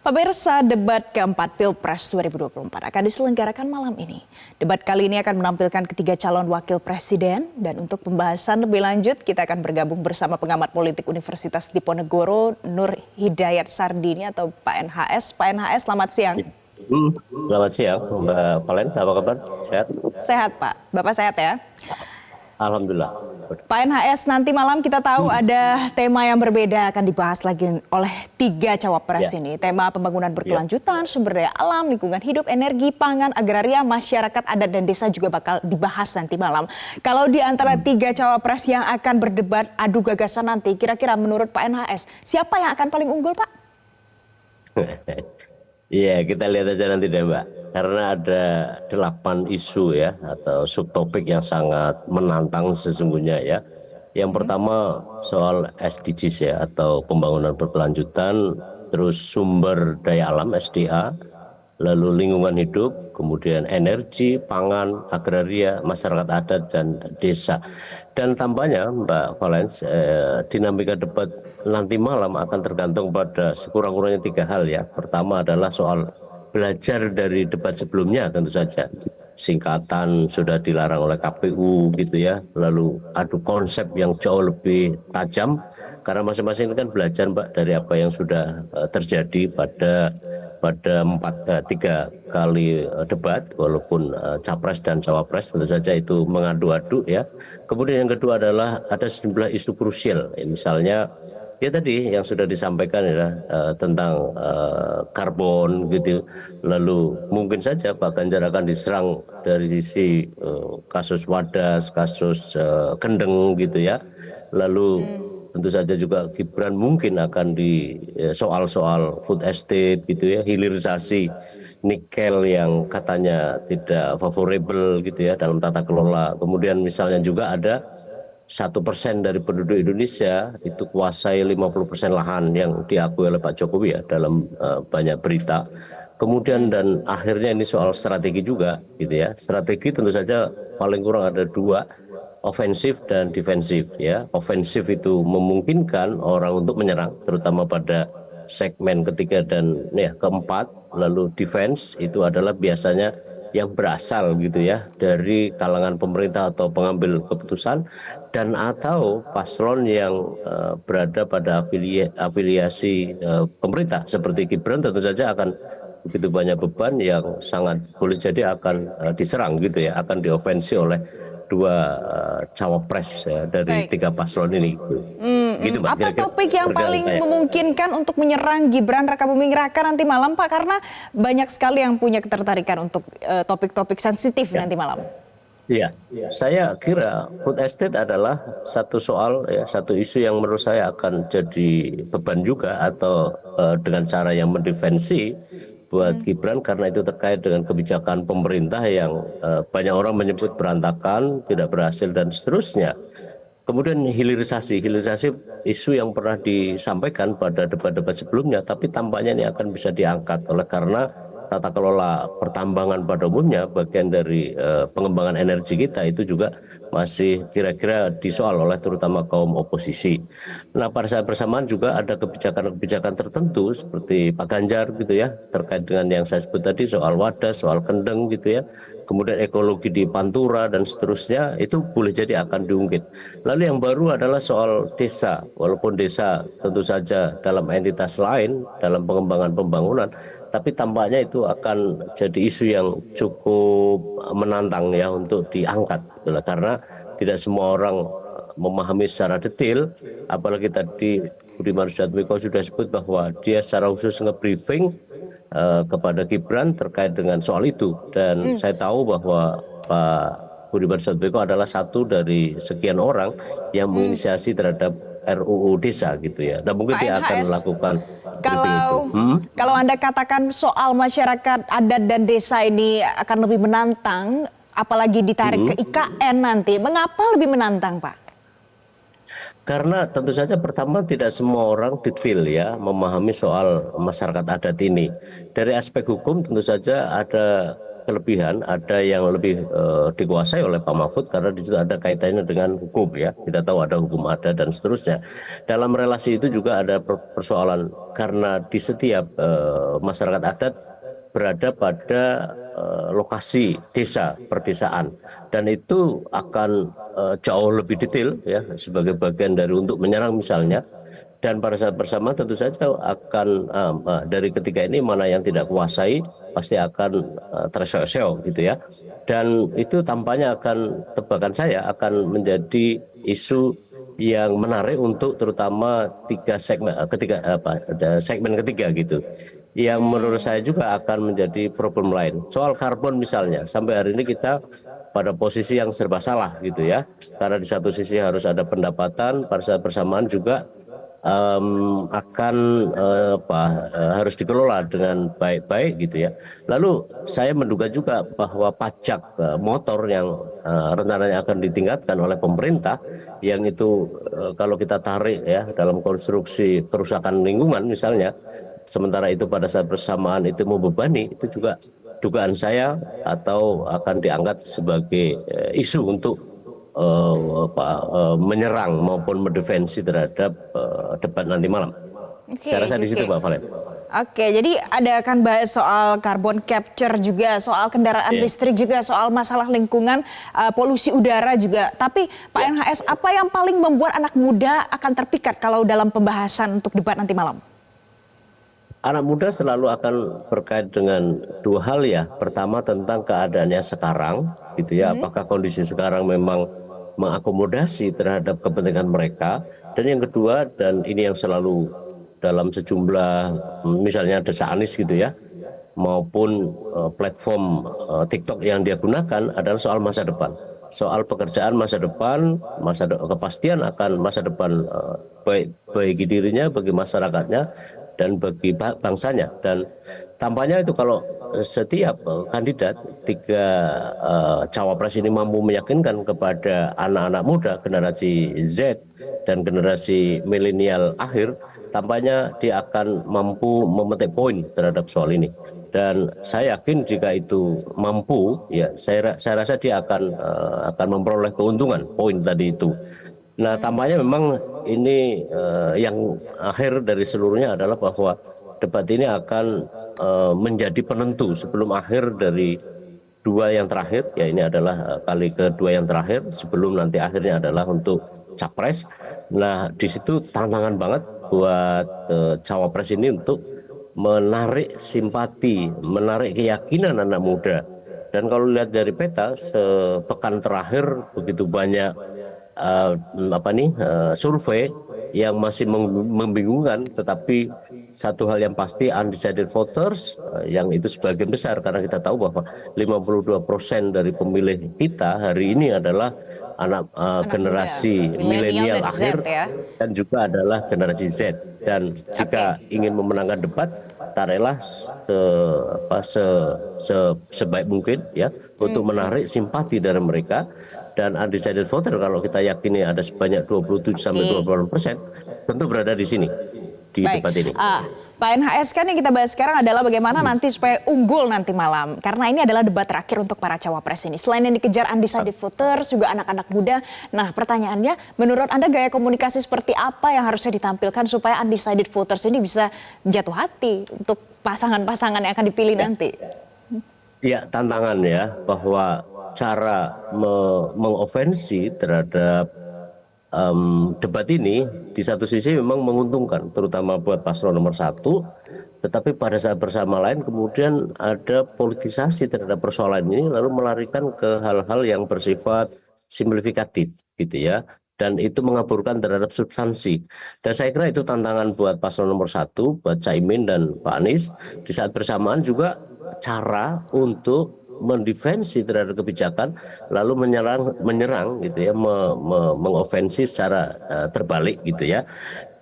Pemirsa, debat keempat Pilpres 2024 akan diselenggarakan malam ini. Debat kali ini akan menampilkan ketiga calon wakil presiden, dan untuk pembahasan lebih lanjut kita akan bergabung bersama pengamat politik Universitas Diponegoro, Nur Hidayat Sardini atau Pak NHS. Pak NHS, selamat siang. Selamat siang, Mbak Valen. Apa kabar? Sehat? Sehat, Pak. Bapak sehat ya? Alhamdulillah. Pak NHS, nanti malam kita tahu ada tema yang berbeda akan dibahas lagi oleh tiga cawapres ini. Tema pembangunan berkelanjutan, sumber daya alam, lingkungan hidup, energi, pangan, agraria, masyarakat adat dan desa juga bakal dibahas nanti malam. Kalau di antara tiga cawapres yang akan berdebat adu gagasan nanti, kira-kira menurut Pak NHS, siapa yang akan paling unggul, Pak? Iya, kita lihat aja nanti deh, Mbak. Karena ada 8 isu ya, atau subtopik yang sangat menantang sesungguhnya ya. Yang pertama soal SDGs ya, atau pembangunan berkelanjutan, terus sumber daya alam SDA, lalu lingkungan hidup, kemudian energi, pangan, agraria, masyarakat adat, dan desa. Dan tambahnya Mbak Valens, dinamika debat nanti malam akan tergantung pada sekurang-kurangnya 3 hal ya. Pertama adalah soal belajar dari debat sebelumnya tentu saja. Singkatan sudah dilarang oleh KPU gitu ya. Lalu adu konsep yang jauh lebih tajam, karena masing-masing kan belajar Mbak dari apa yang sudah terjadi pada 3 kali debat, walaupun capres dan cawapres tentu saja itu mengadu-adu ya. Kemudian yang kedua adalah ada sejumlah isu krusial, misalnya ya tadi yang sudah disampaikan ya, tentang karbon gitu. Lalu mungkin saja Pak Ganjar akan diserang dari sisi kasus Wadas, kasus Kendeng gitu ya. Lalu tentu saja juga Gibran mungkin akan di soal-soal food estate gitu ya, hilirisasi nikel yang katanya tidak favorable gitu ya dalam tata kelola. Kemudian misalnya juga ada 1% dari penduduk Indonesia itu kuasai 50% lahan yang diakui oleh Pak Jokowi ya dalam banyak berita. Kemudian dan akhirnya ini soal strategi juga gitu ya. Strategi tentu saja paling kurang ada 2, ofensif dan defensif ya. Ofensif itu memungkinkan orang untuk menyerang terutama pada segmen ketiga dan ya keempat. Lalu defense itu adalah biasanya yang berasal gitu ya dari kalangan pemerintah atau pengambil keputusan dan atau paslon yang berada pada afiliasi pemerintah seperti Gibran tentu saja akan begitu banyak beban yang sangat boleh jadi akan diserang gitu ya, akan diofensi oleh 2 cawapres dari 3 paslon ini. Gitu, Mbak, apa topik yang paling memungkinkan untuk menyerang Gibran Rakabuming Raka nanti malam, Pak? Karena banyak sekali yang punya ketertarikan untuk topik-topik sensitif nanti malam. Iya, saya kira food estate adalah satu soal ya, satu isu yang menurut saya akan jadi beban juga atau dengan cara yang mendefensi buat Gibran, karena itu terkait dengan kebijakan pemerintah yang banyak orang menyebut berantakan, tidak berhasil dan seterusnya. Kemudian hilirisasi isu yang pernah disampaikan pada debat-debat sebelumnya, tapi tampaknya ini akan bisa diangkat oleh karena tata kelola pertambangan pada umumnya, bagian dari pengembangan energi kita itu juga masih kira-kira disoal oleh terutama kaum oposisi. Nah, pada saat bersamaan juga ada kebijakan-kebijakan tertentu seperti Pak Ganjar gitu ya, terkait dengan yang saya sebut tadi soal Wadas, soal Kendeng gitu ya. Kemudian ekologi di Pantura dan seterusnya itu boleh jadi akan diungkit. Lalu yang baru adalah soal desa, walaupun desa tentu saja dalam entitas lain dalam pengembangan pembangunan, tapi tampaknya itu akan jadi isu yang cukup menantang ya untuk diangkat, karena tidak semua orang memahami secara detail, apalagi tadi Budiman Sujatmiko sudah sebut bahwa dia secara khusus nge-briefing kepada Gibran terkait dengan soal itu, dan saya tahu bahwa Pak Budiman Sujatmiko adalah satu dari sekian orang yang menginisiasi terhadap RUU Desa gitu ya. Dan mungkin Pak dia akan NHS, melakukan kalau Anda katakan soal masyarakat adat dan desa ini akan lebih menantang, apalagi ditarik ke IKN nanti, mengapa lebih menantang, Pak? Karena tentu saja pertama tidak semua orang detail ya memahami soal masyarakat adat ini. Dari aspek hukum tentu saja ada kelebihan, ada yang lebih dikuasai oleh Pak Mahfud karena di situ ada kaitannya dengan hukum ya. Kita tahu ada hukum adat dan seterusnya. Dalam relasi itu juga ada persoalan karena di setiap masyarakat adat berada pada lokasi desa perdesaan dan itu akan jauh lebih detail ya sebagai bagian dari untuk menyerang misalnya. Dan pada saat bersama tentu saja akan dari ketiga ini mana yang tidak kuasai pasti akan terseok-seok gitu ya. Dan itu tampaknya akan, tebakan saya akan menjadi isu yang menarik untuk terutama segmen ketiga gitu. Yang menurut saya juga akan menjadi problem lain. Soal karbon misalnya, sampai hari ini kita pada posisi yang serba salah gitu ya. Karena di satu sisi harus ada pendapatan, pada saat bersamaan juga akan harus dikelola dengan baik-baik gitu ya. Lalu saya menduga juga bahwa pajak motor yang rencananya akan ditingkatkan oleh pemerintah, yang itu kalau kita tarik ya dalam konstruksi kerusakan lingkungan misalnya, sementara itu pada saat bersamaan itu membebani, itu juga dugaan saya atau akan diangkat sebagai isu untuk menyerang maupun mendefensi terhadap debat nanti malam. Saya rasa di situ Mbak Valen. Oke, jadi ada akan bahas soal carbon capture juga, soal kendaraan listrik juga, soal masalah lingkungan, polusi udara juga. Tapi Pak NHS, apa yang paling membuat anak muda akan terpikat kalau dalam pembahasan untuk debat nanti malam? Anak muda selalu akan berkait dengan dua hal ya. Pertama tentang keadaannya sekarang, gitu ya. Apakah kondisi sekarang memang mengakomodasi terhadap kepentingan mereka? Dan yang kedua, dan ini yang selalu dalam sejumlah misalnya Desa Anies gitu ya, maupun platform TikTok yang dia gunakan adalah soal masa depan, soal pekerjaan masa depan, kepastian akan masa depan baik bagi dirinya, bagi masyarakatnya, dan bagi bangsanya. Dan tampaknya itu kalau setiap kandidat tiga cawapres ini mampu meyakinkan kepada anak-anak muda, generasi Z dan generasi milenial akhir, tampaknya dia akan mampu memetik poin terhadap soal ini. Dan saya yakin jika itu mampu, ya saya rasa dia akan memperoleh keuntungan poin tadi itu. Nah, tampaknya memang ini yang akhir dari seluruhnya adalah bahwa debat ini akan menjadi penentu sebelum akhir dari dua yang terakhir. Ya, ini adalah kali kedua yang terakhir sebelum nanti akhirnya adalah untuk capres. Nah, di situ tantangan banget buat cawapres ini untuk menarik simpati, menarik keyakinan anak muda. Dan kalau lihat dari peta sepekan terakhir begitu banyak survei yang masih membingungkan, tetapi satu hal yang pasti undecided voters yang itu sebagian besar, karena kita tahu bahwa 52% dari pemilih kita hari ini adalah anak generasi milenial akhir dan juga adalah generasi Z. Dan jika ingin memenangkan debat, taruhlah sebaik mungkin ya untuk menarik simpati dari mereka. Dan undecided voter kalau kita yakini ada sebanyak 27-28%, tentu berada di sini, di debat ini. Pak NHS, kan yang kita bahas sekarang adalah bagaimana nanti supaya unggul nanti malam. Karena ini adalah debat terakhir untuk para cawapres ini. Selain yang dikejar undecided voters, juga anak-anak muda. Nah, pertanyaannya, menurut Anda gaya komunikasi seperti apa yang harusnya ditampilkan supaya undecided voters ini bisa jatuh hati untuk pasangan-pasangan yang akan dipilih nanti? Ya, tantangan ya, bahwa cara mengofensi terhadap debat ini di satu sisi memang menguntungkan, terutama buat paslon nomor 1, tetapi pada saat bersama lain kemudian ada politisasi terhadap persoalan ini, lalu melarikan ke hal-hal yang bersifat simplifikatif gitu ya, dan itu mengaburkan terhadap substansi. Dan saya kira itu tantangan buat paslon nomor 1, buat Caimin dan Pak Anies, di saat bersamaan juga cara untuk mendefensi terhadap kebijakan lalu menyerang gitu ya, mengofensi secara terbalik gitu ya.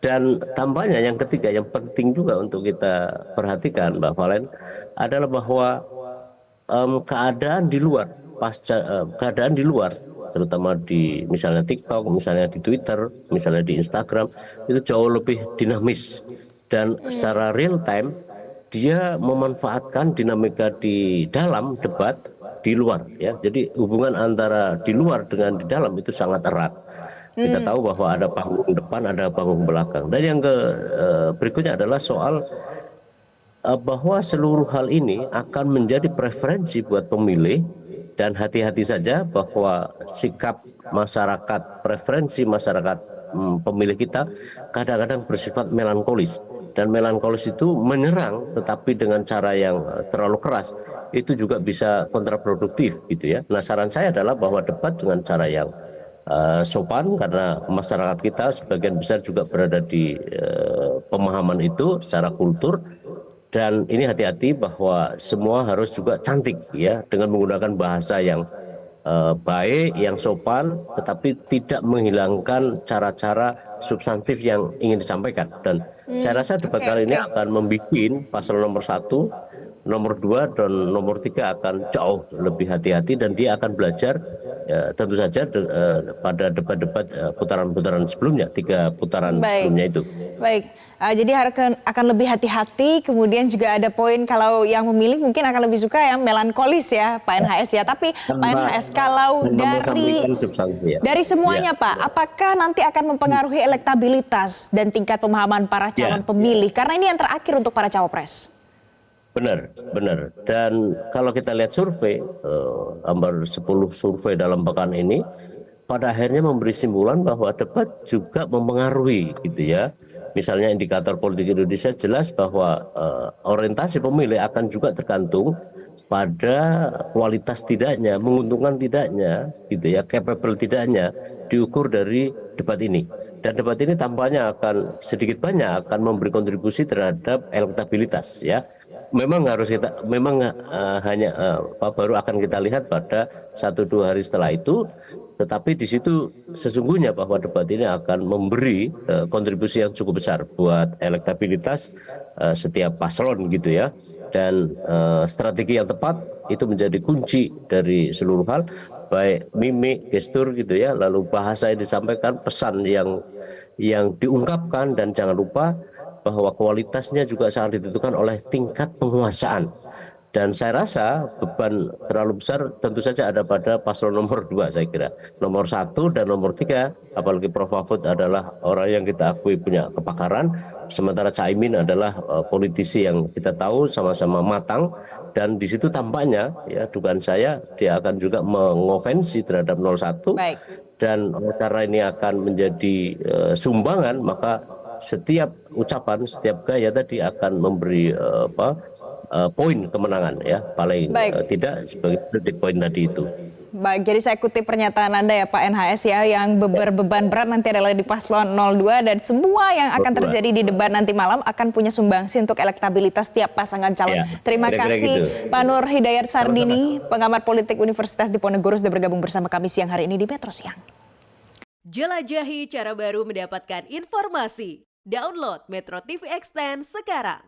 Dan tampaknya yang ketiga yang penting juga untuk kita perhatikan Mbak Valen adalah bahwa keadaan di luar terutama di misalnya TikTok, misalnya di Twitter, misalnya di Instagram, itu jauh lebih dinamis dan secara real time dia memanfaatkan dinamika di dalam debat di luar ya. Jadi hubungan antara di luar dengan di dalam itu sangat erat. Kita tahu bahwa ada panggung depan, ada panggung belakang. Dan yang berikutnya adalah soal bahwa seluruh hal ini akan menjadi preferensi buat pemilih, dan hati-hati saja bahwa sikap masyarakat, preferensi masyarakat pemilih kita kadang-kadang bersifat melankolis, dan melankolis itu menyerang tetapi dengan cara yang terlalu keras itu juga bisa kontraproduktif gitu ya. Nah, saran saya adalah bahwa debat dengan cara yang sopan, karena masyarakat kita sebagian besar juga berada di pemahaman itu secara kultur. Dan ini hati-hati bahwa semua harus juga cantik ya, dengan menggunakan bahasa yang baik, yang sopan, tetapi tidak menghilangkan cara-cara substantif yang ingin disampaikan. Dan saya rasa debat kali ini akan membuat paslon nomor 1, nomor 2, dan nomor 3 akan jauh lebih hati-hati, dan dia akan belajar ya, tentu saja pada debat-debat putaran-putaran sebelumnya, 3 putaran sebelumnya itu. Baik, jadi akan lebih hati-hati, kemudian juga ada poin kalau yang memilih mungkin akan lebih suka yang melankolis ya Pak NHS ya. Tapi Pak NHS, kalau dari semuanya ya, Pak, apakah nanti akan mempengaruhi elektabilitas dan tingkat pemahaman para calon pemilih? Karena ini yang terakhir untuk para cawapres. Benar, benar. Dan kalau kita lihat survei, hampir 10 survei dalam pekan ini, pada akhirnya memberi simpulan bahwa debat juga mempengaruhi gitu ya. Misalnya indikator politik Indonesia jelas bahwa orientasi pemilih akan juga tergantung pada kualitas tidaknya, menguntungkan tidaknya gitu ya, capable tidaknya diukur dari debat ini. Dan debat ini tampaknya akan sedikit banyak akan memberi kontribusi terhadap elektabilitas ya. Memang harus kita, baru akan kita lihat pada 1-2 hari setelah itu, tetapi di situ sesungguhnya bahwa debat ini akan memberi kontribusi yang cukup besar buat elektabilitas setiap paslon gitu ya. Dan strategi yang tepat itu menjadi kunci dari seluruh hal, baik mimik, gestur gitu ya, lalu bahasa yang disampaikan, pesan yang diungkapkan, dan jangan lupa bahwa kualitasnya juga sangat ditentukan oleh tingkat penguasaan. Dan saya rasa beban terlalu besar tentu saja ada pada paslon nomor 2 saya kira. Nomor 1 dan nomor 3, apalagi Prof. Mahfud adalah orang yang kita akui punya kepakaran, sementara Caimin adalah politisi yang kita tahu sama-sama matang, dan di situ tampaknya ya, dugaan saya dia akan juga mengofensi terhadap 01. Baik. Dan karena ini akan menjadi sumbangan, maka setiap ucapan, setiap gaya tadi akan memberi poin kemenangan ya, paling tidak sebagai titik poin tadi itu. Baik, jadi saya kutip pernyataan Anda ya Pak NHS ya, yang berbeban berat nanti adalah di paslon 02, dan semua yang akan terjadi di debat nanti malam akan punya sumbangsi untuk elektabilitas tiap pasangan calon. Terima kasih gitu. Pak Nur Hidayat Sardini, pengamat politik Universitas Diponegoro, sudah bergabung bersama kami siang hari ini di Metro Siang. Jelajahi cara baru mendapatkan informasi. Download Metro TV Extend sekarang.